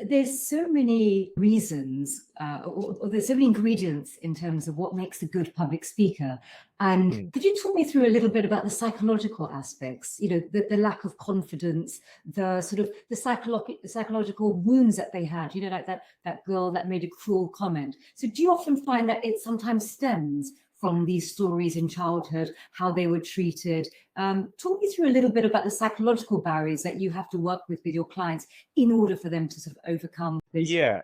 There's so many reasons, or there's so many ingredients in terms of what makes a good public speaker. And Mm. could you talk me through a little bit about the psychological aspects, the lack of confidence, the sort of the psychological wounds that they had, like that girl that made a cruel comment. So do you often find that it sometimes stems from these stories in childhood, how they were treated? Talk me through a little bit about the psychological barriers that you have to work with your clients in order for them to sort of overcome those. Yeah,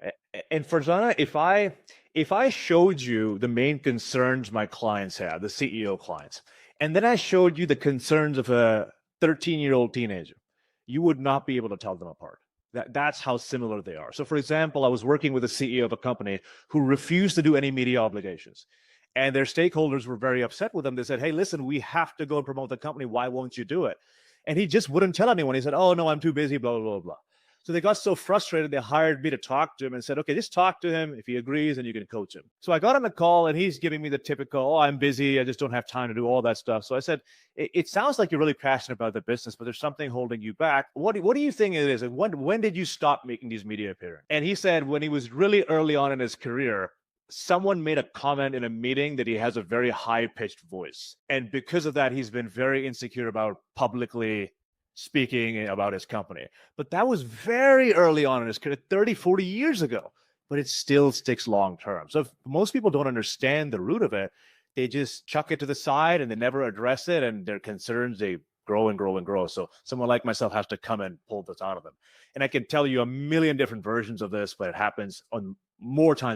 and Farzana, if I showed you the main concerns my clients have, the CEO clients, and then I showed you the concerns of a 13-year-old teenager, you would not be able to tell them apart. That's how similar they are. So, for example, I was working with a CEO of a company who refused to do any media obligations. And their stakeholders were very upset with them. They said, "Hey, listen, we have to go and promote the company. Why won't you do it?" And he just wouldn't tell anyone. He said, "Oh, no, I'm too busy, blah, blah, blah, blah." So they got so frustrated, they hired me to talk to him and said, "Okay, just talk to him. If he agrees, then you can coach him." So I got on the call and he's giving me the typical, "Oh, I'm busy. I just don't have time to do all that stuff." So I said, it sounds like you're really passionate about the business, but there's something holding you back. What do you think it is? And when did you stop making these media appearances?" And he said when he was really early on in his career, someone made a comment in a meeting that he has a very high-pitched voice. And because of that, he's been very insecure about publicly speaking about his company. But that was very early on in his career, 30, 40 years ago. But it still sticks long term. So if most people don't understand the root of it, they just chuck it to the side and they never address it. And their concerns, they grow and grow and grow. So someone like myself has to come and pull this out of them. And I can tell you a million different versions of this, but it happens on more times